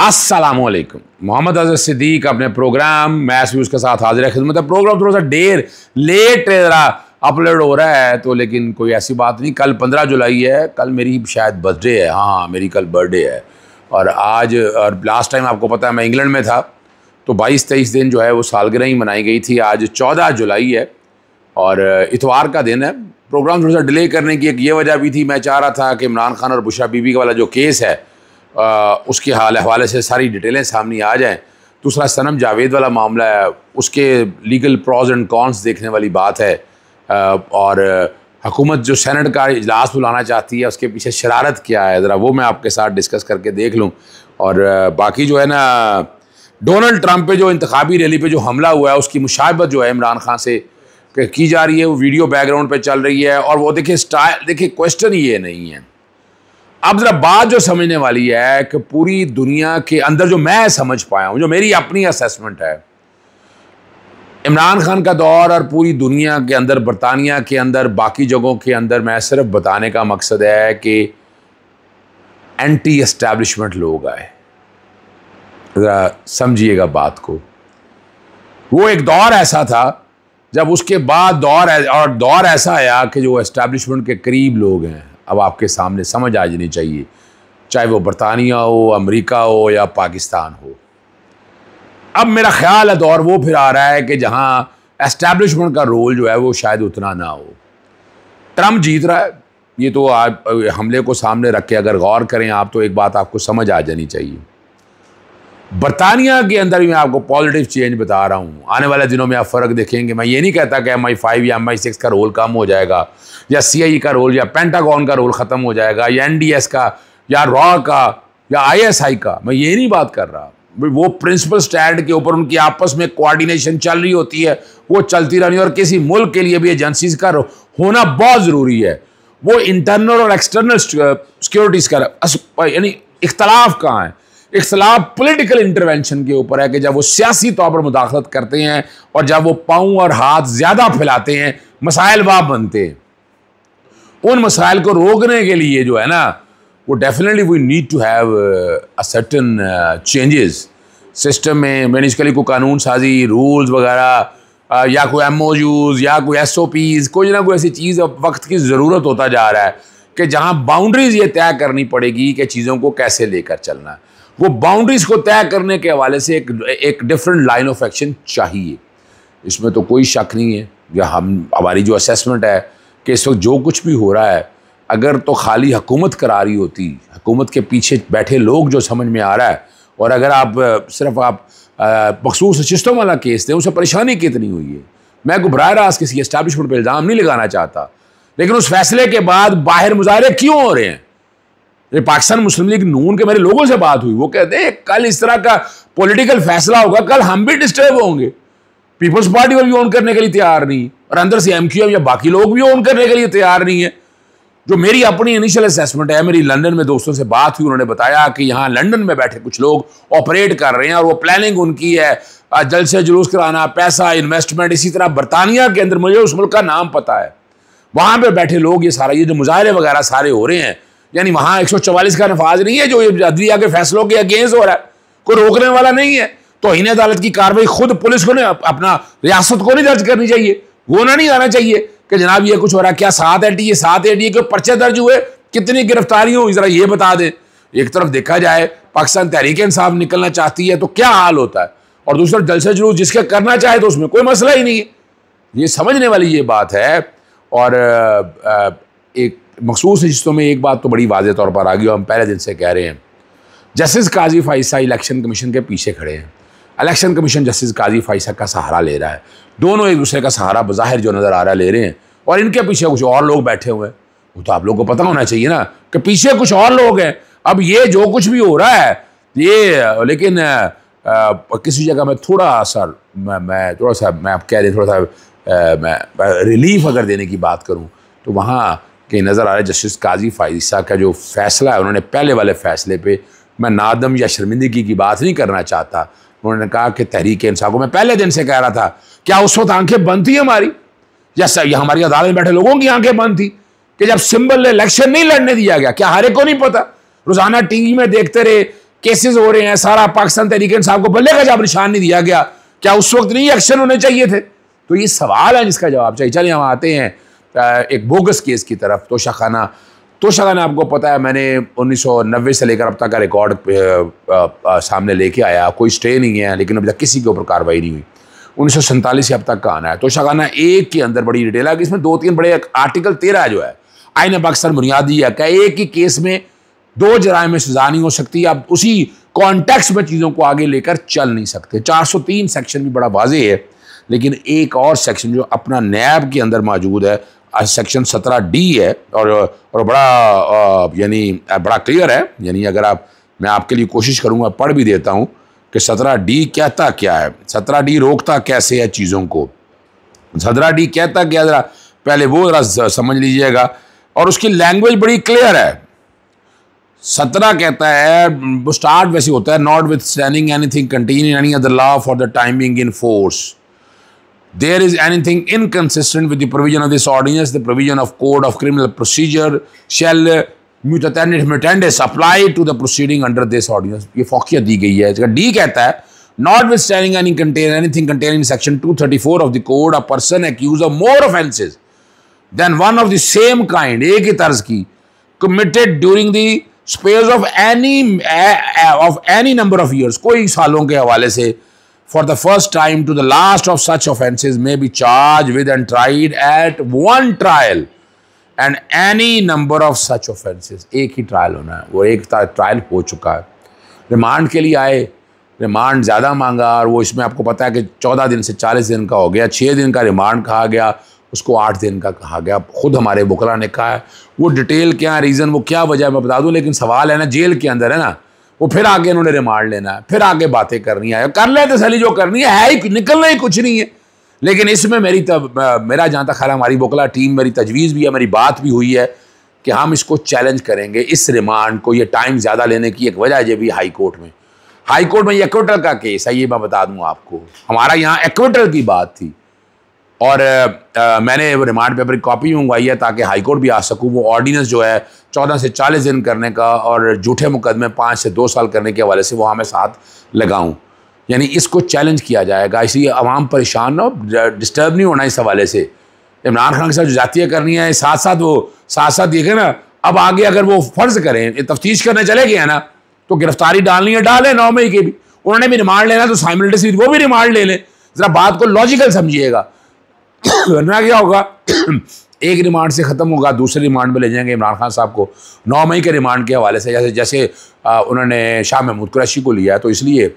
अस्सलामुअलैकुम। मोहम्मद अज़हर सिद्दीक अपने programme match views के साथ हाजिर है खिदमत। प्रोग्राम थोड़ा सा देर लेट ज़रा अपलोड हो रहा है तो, लेकिन कोई ऐसी बात नहीं। कल 15 जुलाई है, कल मेरी शायद बर्थडे है। हाँ, मेरी कल बर्थडे है। और आज और लास्ट टाइम आपको पता है मैं इंग्लैंड में था तो 22-23 दिन जो है वो सालगिरह ही मनाई गई थी। आज 14 जुलाई है और इतवार का दिन है। प्रोग्राम थोड़ा सा डिले करने की एक ये वजह भी थी, मैं चाह रहा था कि इमरान खान और बुशरा बीबी वाला जो केस है उसके हवाले से सारी डिटेलें सामने आ जाएं। दूसरा सनम जावेद वाला मामला है, उसके लीगल प्रॉज एंड कॉन्स देखने वाली बात है। और हुकूमत जो सेनेट का इजलास बुलाना चाहती है उसके पीछे शरारत क्या है, ज़रा वो मैं आपके साथ डिस्कस करके देख लूँ। और बाकी जो है ना, डोनाल्ड ट्रंप पे जो इंतखाबी रैली पे जो हमला हुआ है उसकी मुशाबहत जो है इमरान खान से की जा रही है। वो वीडियो बैकग्राउंड पे चल रही है और वो देखिए स्टाइल, देखिए क्वेश्चन ये नहीं है। अब ज़रा बात जो समझने वाली है कि पूरी दुनिया के अंदर जो मैं समझ पाया हूँ, जो मेरी अपनी असेसमेंट है, इमरान खान का दौर और पूरी दुनिया के अंदर, बरतानिया के अंदर, बाकी जगहों के अंदर, मैं सिर्फ बताने का मकसद है कि एंटी एस्टैब्लिशमेंट लोग आए। ज़रा समझिएगा बात को। वो एक दौर ऐसा था जब उसके बाद दौर ऐसा आया कि जो एस्टैब्लिशमेंट के करीब लोग हैं, अब आपके सामने समझ आ जानी चाहिए, चाहे वो बरतानिया हो, अमेरिका हो या पाकिस्तान हो। अब मेरा ख्याल है दौर वो फिर आ रहा है कि जहां एस्टैब्लिशमेंट का रोल जो है वो शायद उतना ना हो। ट्रंप जीत रहा है, ये तो आप हमले को सामने रख के अगर गौर करें आप तो एक बात आपको समझ आ जानी चाहिए। बरतानिया के अंदर भी मैं आपको पॉजिटिव चेंज बता रहा हूँ। आने वाले दिनों में आप फ़र्क देखेंगे। मैं ये नहीं कहता कि MI5 या MI6 का रोल कम हो जाएगा, या CIA का रोल या पेंटागन का रोल ख़त्म हो जाएगा, या NDS का या रॉ का या ISI का। मैं ये नहीं बात कर रहा। वो प्रिंसिपल स्टैंड के ऊपर उनकी आपस में कोऑर्डिनेशन चल रही होती है, वो चलती रहनी। और किसी मुल्क के लिए भी एजेंसीज का होना बहुत ज़रूरी है। वो इंटरनल और एक्सटर्नल सिक्योरिटीज़ का यानी इख्तलाफ कहाँ है? इख्तलाफ पॉलिटिकल इंटरवेंशन के ऊपर है कि जब वो सियासी तौर पर मुदाखलत करते हैं और जब वो पाँव और हाथ ज़्यादा फैलाते हैं, मसाइल बाप बनते हैं। उन मसाइल को रोकने के लिए जो है ना, वो definitely we need to have a certain changes system में। बेसिकली कोई कानून साजी, रूल्स वगैरह, या कोई MOUs या कोई SOPs, कोई ना कोई ऐसी चीज़ अब वक्त की ज़रूरत होता जा रहा है कि जहाँ बाउंड्रीज़ ये तय करनी पड़ेगी कि चीज़ों को कैसे लेकर चलना है। वो बाउंड्रीज़ को तय करने के हवाले से एक डिफरेंट लाइन ऑफ एक्शन चाहिए, इसमें तो कोई शक नहीं है। या हमारी जो असेसमेंट है कि इस वक्त जो कुछ भी हो रहा है, अगर तो खाली हुकूमत करा रही होती, हुकूमत के पीछे बैठे लोग जो समझ में आ रहा है, और अगर आप सिर्फ आप मखसूस सिस्टम वाला केस दें, उसे परेशानी कितनी हुई है। मैं घबरा रहा किसी एस्टैब्लिशमेंट पर इल्ज़ाम नहीं लगाना चाहता, लेकिन उस फैसले के बाद बाहर मुजाहरे क्यों हो रहे हैं? ये पाकिस्तान मुस्लिम लीग नून के मेरे लोगों से बात हुई, वो कहते हैं कल इस तरह का पॉलिटिकल फैसला होगा, कल हम भी डिस्टर्ब होंगे। पीपल्स पार्टी को भी ऑन करने के लिए तैयार नहीं, और अंदर से MQM या बाकी लोग भी ऑन करने के लिए तैयार नहीं है। जो मेरी अपनी इनिशियल असेसमेंट है, मेरी लंदन में दोस्तों से बात हुई, उन्होंने बताया कि यहाँ लंदन में बैठे कुछ लोग ऑपरेट कर रहे हैं और वो प्लानिंग उनकी है जलसे जुलूस कराना, पैसा, इन्वेस्टमेंट। इसी तरह बरतानिया के अंदर, मुझे उस मुल्क का नाम पता है, वहाँ पर बैठे लोग ये सारा, ये जो मुजाहरे वगैरह सारे हो रहे हैं, यानी वहाँ 144 का नफाज नहीं है जो अदलिया के फैसलों के अगेंस्ट हो रहा है, कोई रोकने वाला नहीं है। तो इन अदालत की कार्रवाई खुद पुलिस को नहीं, अपना रियासत को नहीं दर्ज करनी चाहिए। वो ना नहीं आना चाहिए कि जनाब ये कुछ हो रहा है, क्या 7 ATA के पर्चे दर्ज हुए, कितनी गिरफ्तारियां हुई, जरा ये बता दें। एक तरफ देखा जाए पाकिस्तान तहरीक इंसाफ निकलना चाहती है तो क्या हाल होता है, और दूसरा जलसे जुलूस जिसके करना चाहे तो उसमें कोई मसला ही नहीं है। ये समझने वाली ये बात है। और एक मखसूस हिस्सों में एक बात तो बड़ी वाज़ेह तौर पर आ गई, हम पहले दिन से कह रहे हैं, जस्टिस काजी फाइसा इलेक्शन कमीशन के पीछे खड़े हैं। इलेक्शन कमीशन जस्टिस काजी फाइसा का सहारा ले रहा है। दोनों एक दूसरे का सहारा बज़ाहिर जो नज़र आ रहा है ले रहे हैं, और इनके पीछे कुछ और लोग बैठे हुए हैं। वो तो आप लोगों को पता होना चाहिए ना कि पीछे कुछ और लोग हैं। अब ये जो कुछ भी हो रहा है ये, लेकिन किसी जगह में थोड़ा सा मैं आप कह दें थोड़ा सा मैं रिलीफ अगर देने की बात करूँ तो वहाँ कि नज़र आ रहा है जस्टिस काजी फाइसा का जो फैसला है, उन्होंने पहले वाले फैसले पे, मैं नादम या शर्मिंदगी की बात नहीं करना चाहता। उन्होंने कहा कि तहरीक इंसाफ को, मैं पहले दिन से कह रहा था, क्या उस वक्त आंखें बंद थी हमारी, या हमारी अदालत में बैठे लोगों की आंखें बंद थी कि जब सिंबल इलेक्शन नहीं लड़ने दिया गया? क्या हर एक को नहीं पता? रोज़ाना टीवी में देखते रहे केसेस हो रहे हैं, सारा पाकिस्तान तहरीक इंसाफ को बल्ले का जब निशान नहीं दिया गया, क्या उस वक्त नहीं एक्शन होने चाहिए थे? तो ये सवाल है जिसका जवाब चाहिए। चलिए हम आते हैं एक बोगस केस की तरफ, तोशाखाना आपको पता है मैंने 1990 से लेकर अब तक का रिकॉर्ड सामने लेके आया। कोई स्टे नहीं है, लेकिन अभी तक किसी के ऊपर कार्रवाई नहीं हुई। 1947 से अब तक का आना है। तोशाखाना एक के अंदर बड़ी डिटेल है कि इसमें 2-3 बड़े आर्टिकल 13 जो है आईन पाकिस्तान बुनियादी है, क्या एक ही केस में 2 जराइम में सजा नहीं हो सकती। आप उसी कॉन्टेक्स्ट में चीज़ों को आगे लेकर चल नहीं सकते। 403 सेक्शन भी बड़ा वाज़ेह है, लेकिन एक और सेक्शन जो अपना नैब के अंदर मौजूद है, सेक्शन 17D है, और बड़ा यानी बड़ा क्लियर है। यानी अगर मैं आपके लिए कोशिश करूँगा, पढ़ भी देता हूँ कि 17D कहता क्या है, 17D रोकता कैसे है चीज़ों को। 17D कहता क्या, ज़रा पहले वो ज़रा समझ लीजिएगा, और उसकी लैंग्वेज बड़ी क्लियर है। 17 कहता है, वो स्टार्ट वैसे होता है, not with standing anything contain in any other law for the time being in force, there is anything inconsistent with the provision of this ordinance, the provision of code of criminal procedure shall mutatis apply to the proceeding under this ordinance। ये फौकियत दी गई है। D कहता है, notwithstanding anything contained in section 234 of the code, a person accused of more offences than one of the same kind, एक ही तर्ज की, committed during the space of any number of years, कोई सालों के हवाले से, for the first time to the last of such offences may be charged with and tried at one trial and any number of such offences। एक ही trial होना है, वो एक ट्रायल हो चुका है। रिमांड के लिए आए, रिमांड ज़्यादा मांगा, और वो इसमें आपको पता है कि 14 दिन से 40 दिन का हो गया। 6 दिन का रिमांड कहा गया, उसको 8 दिन का कहा गया। खुद हमारे वकला ने कहा है, वो डिटेल क्या रीज़न, वो क्या वजह मैं बता दूँ, लेकिन सवाल है ना, जेल के अंदर है ना, वो फिर आगे उन्होंने रिमांड लेना है, फिर आगे बातें करनी है, कर ले तसली जो करनी है ही, निकलना ही कुछ नहीं है। लेकिन इसमें मेरा जहाँ तक ख्याल, हमारी वकला टीम, मेरी तजवीज़ भी है, मेरी बात भी हुई है कि हम इसको चैलेंज करेंगे, इस रिमांड को। ये टाइम ज़्यादा लेने की एक वजह ये भी हाई कोर्ट में ये एक्विटल का केस है, ये मैं बता दूँ आपको। हमारा यहाँ एक्विटल की बात थी, और मैंने वो रिमांड पेपर की कॉपी मंगवाई है ताकि हाई कोर्ट भी आ सकूँ। वो ऑर्डिनेंस जो है 14 से 40 दिन करने का, और झूठे मुकदमे 5 से 2 साल करने के हवाले से वहाँ मैं साथ लगाऊँ। यानी इसको चैलेंज किया जाएगा, इसलिए आवाम परेशान ना हो, डिस्टर्ब नहीं होना इस हवाले से। इमरान खान के साथ जो जातियाँ करनी है, साथ साथ देखें ना, अब आगे अगर वो फ़र्ज़ करें तफ्तीश करने चले गए हैं ना, तो गिरफ्तारी डालनी है, डालें 9 मई के भी। उन्होंने भी रिमांड लेना तो साइमल्टेनियसली वो भी रिमांड ले लें। ज़रा बात को लॉजिकल समझिएगा, वरना क्या होगा, एक रिमांड से ख़त्म होगा, दूसरे रिमांड में ले जाएंगे इमरान खान साहब को 9 मई के रिमांड के हवाले से, जैसे उन्होंने शाह महमूद कुरैशी को लिया है। तो इसलिए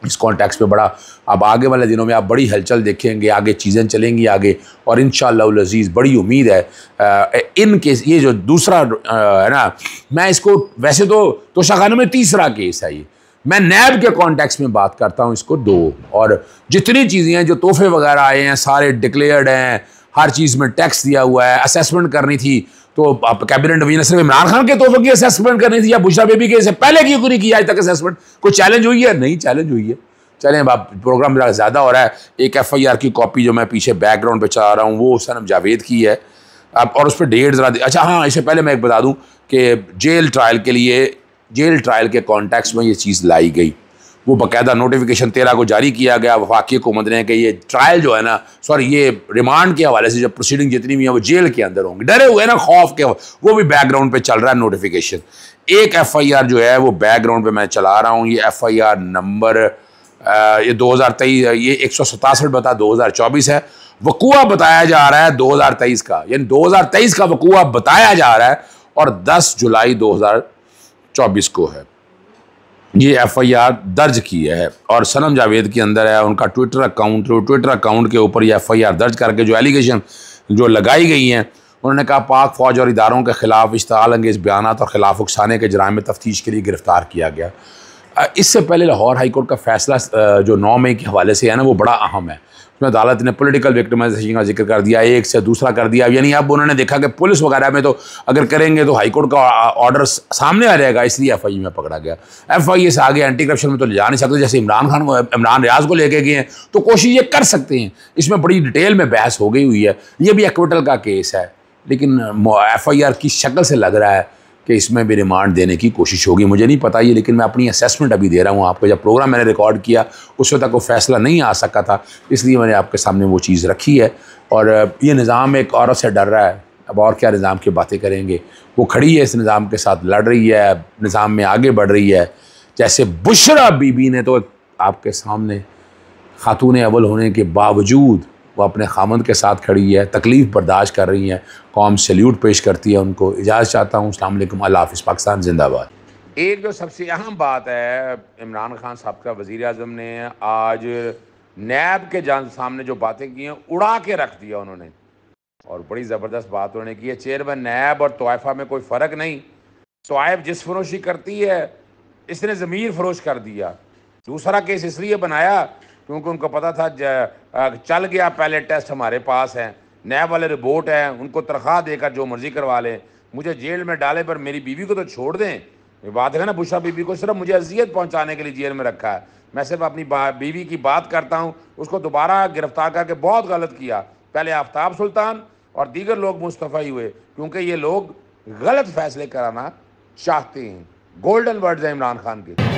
इस कॉन्टेक्स्ट पे बड़ा, अब आगे वाले दिनों में आप बड़ी हलचल देखेंगे, आगे चीज़ें चलेंगी आगे, और इंशाअल्लाह अज़ीज़ बड़ी उम्मीद है इन केस, ये जो दूसरा है ना, मैं इसको वैसे तो तोशाखाना में तीसरा केस है ये, मैं नैब के कॉन्टेक्स्ट में बात करता हूँ इसको 2, और जितनी चीज़ें हैं, जो तोहफे वगैरह आए हैं, सारे डिक्लेयर्ड हैं, हर चीज़ में टैक्स दिया हुआ है। असेसमेंट करनी थी तो कैबिनेट डिवीजन सिर्फ इमरान खान के तोहफे की असेसमेंट करनी थी, या बुशरा बेबी के पहले क्यों नहीं की आज तक असेसमेंट? कोई चैलेंज हुई है? नहीं चैलेंज हुई है। चलें, अब प्रोग्राम मेरा ज़्यादा हो रहा है। एक FIR की कॉपी जो मैं पीछे बैकग्राउंड पे चला रहा हूँ, वो सनम जावेद की है। अब और उस पर डेट ज़रा, अच्छा हाँ, इससे पहले मैं एक बता दूँ कि जेल ट्रायल के कॉन्टेक्स्ट में ये चीज़ लाई गई। वो बाकायदा नोटिफिकेशन 13 को जारी किया गया वफाकी हुकूमत ने कि ये ट्रायल जो है ना, ये रिमांड के हवाले से जो प्रोसीडिंग जितनी भी है वो जेल के अंदर होंगी। डरे हुए ना, खौफ के, वो भी बैकग्राउंड पे चल रहा है नोटिफिकेशन। एक FIR जो है वो बैकग्राउंड पे मैं चला रहा हूँ, ये FIR नंबर ये 2023, ये 167 बता 2024 है। वकूआ बताया जा रहा है 2023 का, यानी 2023 का वकूआ बताया जा रहा है, और 10 जुलाई 2024 को है ये FIR दर्ज की है। और सनम जावेद के अंदर है उनका ट्विटर अकाउंट के ऊपर ये FIR दर्ज करके जो एलिगेशन जो लगाई गई हैं, उन्होंने कहा पाक फ़ौज और इदारों के ख़िलाफ़ इश्तिआल अंगेज़ बयानात और ख़िलाफ़ उकसाने के जराइम में तफ्तीश के लिए गिरफ़्तार किया गया। इससे पहले लाहौर हाई कोर्ट का फ़ैसला जो 9 मई के हवाले से है ना, वो बड़ा अहम है। उसमें अदालत ने पॉलिटिकल विक्टिमाइजेशन का जिक्र कर दिया, एक से दूसरा कर दिया। यानी अब उन्होंने देखा कि पुलिस वगैरह में तो अगर करेंगे तो हाई कोर्ट का ऑर्डर सामने आ जाएगा, इसलिए FIA में पकड़ा गया। FIA से आगे एंटी करप्शन में तो ले जा नहीं सकते, जैसे इमरान रियाज को लेके गए हैं तो कोशिश ये कर सकते हैं। इसमें बड़ी डिटेल में बहस हो गई हुई है। ये भी एक्विटल का केस है, लेकिन FIR की शक्ल से लग रहा है कि इसमें भी रिमांड देने की कोशिश होगी। मुझे नहीं पता ये, लेकिन मैं अपनी असेसमेंट अभी दे रहा हूँ आपको। जब प्रोग्राम मैंने रिकॉर्ड किया उस वक्त तक वो फैसला नहीं आ सका था, इसलिए मैंने आपके सामने वो चीज़ रखी है। और ये निज़ाम एक औरत से डर रहा है, अब और क्या निज़ाम की बातें करेंगे। वो खड़ी है, इस निज़ाम के साथ लड़ रही है, निज़ाम में आगे बढ़ रही है। जैसे बुशरा बीबी ने तो आपके सामने खातून अव्वल होने के बावजूद वो अपने खामद के साथ खड़ी है, तकलीफ़ बर्दाश्त कर रही हैं, कौम सैल्यूट पेश करती है उनको। इजाज़त चाहता हूँ। अस्सलाम वालेकुम, अल्लाह हाफ़िज़, पाकिस्तान जिंदाबाद। एक जो सबसे अहम बात है, इमरान खान साहब का वज़ीर आज़म ने आज नैब के सामने जो बातें की हैं उड़ा के रख दिया उन्होंने, और बड़ी ज़बरदस्त बात उन्होंने की है। चेयरमैन नैब और तोइफा में कोई फ़र्क नहीं, तोइफ जिस फरोशी करती है इसने ज़मीर फरोश कर दिया। दूसरा केस इसलिए बनाया क्योंकि उनको पता था चल गया पहले टेस्ट हमारे पास हैं, नैब वाले रिपोर्ट हैं, उनको तनख्वाह देकर जो मर्जी करवा लें, मुझे जेल में डाले पर मेरी बीवी को तो छोड़ दें। ये बात है ना, बुशरा बीबी को सिर्फ मुझे अजियत पहुंचाने के लिए जेल में रखा है। मैं सिर्फ अपनी बीवी की बात करता हूं, उसको दोबारा गिरफ्तार करके बहुत गलत किया। पहले आफ्ताब सुल्तान और दीगर लोग मुस्तफ़ा ही हुए क्योंकि ये लोग गलत फैसले कराना चाहते हैं। गोल्डन वर्ड्स हैं इमरान खान के।